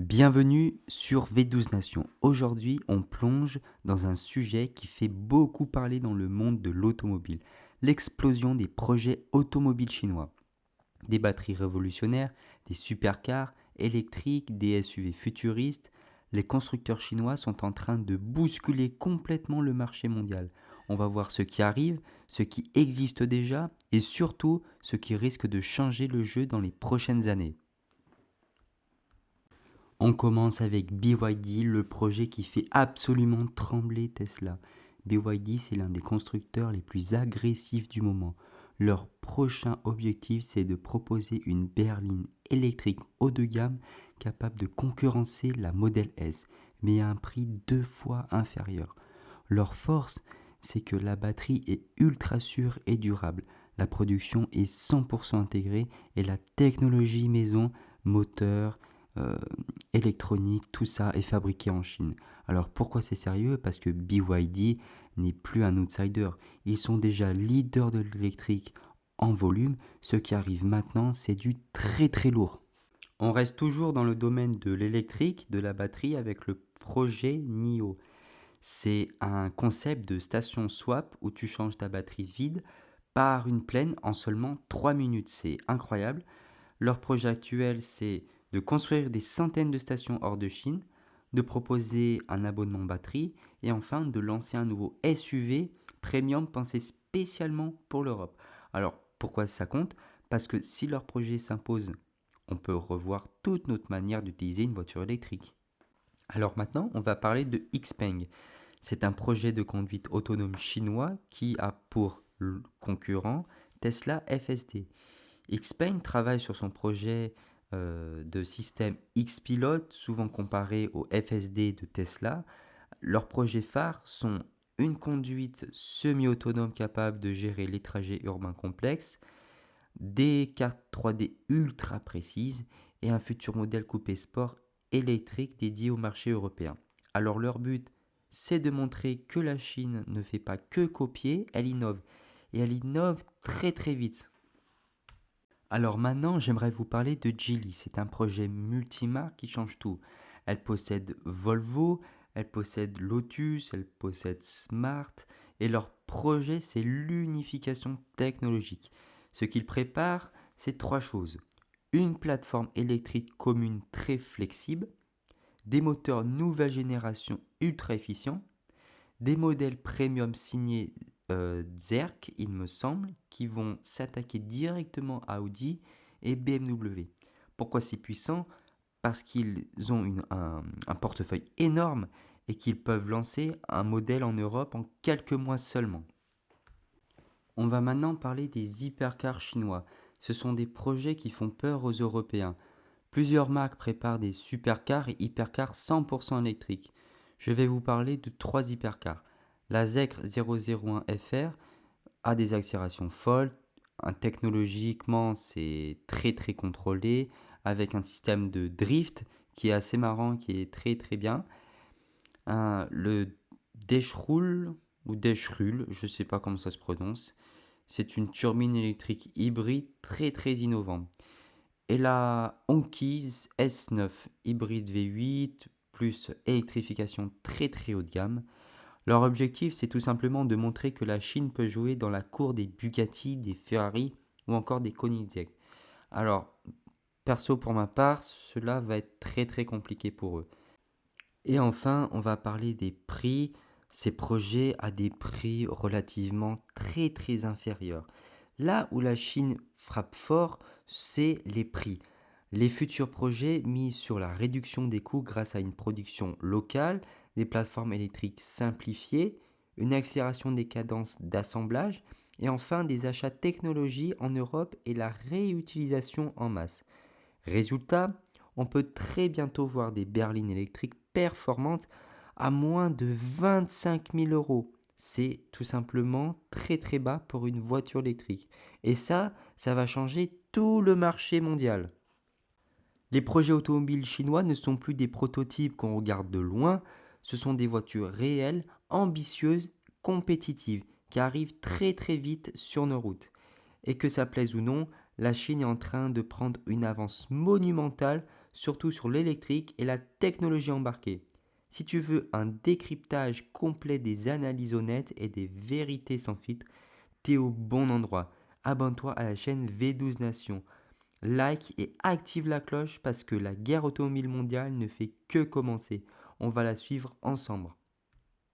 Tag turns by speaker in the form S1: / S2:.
S1: Bienvenue sur V12 Nations. Aujourd'hui, on plonge dans un sujet qui fait beaucoup parler dans le monde de l'automobile, l'explosion des projets automobiles chinois. Des batteries révolutionnaires, des supercars électriques, des SUV futuristes, les constructeurs chinois sont en train de bousculer complètement le marché mondial. On va voir ce qui arrive, ce qui existe déjà et surtout ce qui risque de changer le jeu dans les prochaines années. On commence avec BYD, le projet qui fait absolument trembler Tesla. BYD, c'est l'un des constructeurs les plus agressifs du moment. Leur prochain objectif, c'est de proposer une berline électrique haut de gamme capable de concurrencer la Model S, mais à un prix 2 fois inférieur. Leur force, c'est que la batterie est ultra sûre et durable. La production est 100% intégrée et la technologie maison, moteur, euh, électronique, tout ça est fabriqué en Chine. Alors pourquoi c'est sérieux? Parce que BYD n'est plus un outsider. Ils sont déjà leaders de l'électrique en volume. Ce qui arrive maintenant, c'est du très très lourd. On reste toujours dans le domaine de l'électrique, de la batterie avec le projet NIO. C'est un concept de station swap où tu changes ta batterie vide par une pleine en seulement 3 minutes. C'est incroyable. Leur projet actuel, c'est de construire des centaines de stations hors de Chine, de proposer un abonnement batterie et enfin de lancer un nouveau SUV premium pensé spécialement pour l'Europe. Alors pourquoi ça compte? Parce que si leur projet s'impose, on peut revoir toute notre manière d'utiliser une voiture électrique. Alors maintenant, on va parler de Xpeng. C'est un projet de conduite autonome chinois qui a pour concurrent Tesla FSD. Xpeng travaille sur son projet de système Xpilot, souvent comparé au FSD de Tesla. Leurs projets phares sont une conduite semi-autonome capable de gérer les trajets urbains complexes, des cartes 3D ultra précises et un futur modèle coupé sport électrique dédié au marché européen. Alors leur but, c'est de montrer que la Chine ne fait pas que copier, elle innove. Et elle innove très très vite. Alors maintenant, j'aimerais vous parler de Geely. C'est un projet multimarque qui change tout. Elle possède Volvo, elle possède Lotus, elle possède Smart. Et leur projet, c'est l'unification technologique. Ce qu'ils préparent, c'est trois choses. Une plateforme électrique commune très flexible, des moteurs nouvelle génération ultra efficients, des modèles premium signés Zerk, il me semble, qui vont s'attaquer directement à Audi et BMW. Pourquoi c'est puissant? Parce qu'ils ont un portefeuille énorme et qu'ils peuvent lancer un modèle en Europe en quelques mois seulement. On va maintenant parler des hypercars chinois. Ce sont des projets qui font peur aux Européens. Plusieurs marques préparent des supercars et hypercars 100% électriques. Je vais vous parler de trois hypercars. La Zeekr 001 FR a des accélérations folles. Technologiquement, c'est très très contrôlé avec un système de drift qui est assez marrant, qui est très très bien. Le Daeshroul ou Daeshrul, je ne sais pas comment ça se prononce. C'est une turbine électrique hybride très très innovante. Et la Onkis S9 hybride V8 plus électrification très très haut de gamme. Leur objectif, c'est tout simplement de montrer que la Chine peut jouer dans la cour des Bugatti, des Ferrari ou encore des Koenigsegg. Alors, perso pour ma part, cela va être très très compliqué pour eux. Et enfin, on va parler des prix. Ces projets à des prix relativement très très inférieurs. Là où la Chine frappe fort, c'est les prix. Les futurs projets mis sur la réduction des coûts grâce à une production locale, des plateformes électriques simplifiées, une accélération des cadences d'assemblage et enfin des achats technologie en Europe et la réutilisation en masse. Résultat, on peut très bientôt voir des berlines électriques performantes à moins de 25 000 euros. C'est tout simplement très très bas pour une voiture électrique. Et ça va changer tout le marché mondial. Les projets automobiles chinois ne sont plus des prototypes qu'on regarde de loin, ce sont des voitures réelles, ambitieuses, compétitives, qui arrivent très très vite sur nos routes. Et que ça plaise ou non, la Chine est en train de prendre une avance monumentale surtout sur l'électrique et la technologie embarquée. Si tu veux un décryptage complet des analyses honnêtes et des vérités sans filtre, t'es au bon endroit. Abonne-toi à la chaîne V12 Nation. Like et active la cloche parce que la guerre automobile mondiale ne fait que commencer. On va la suivre ensemble.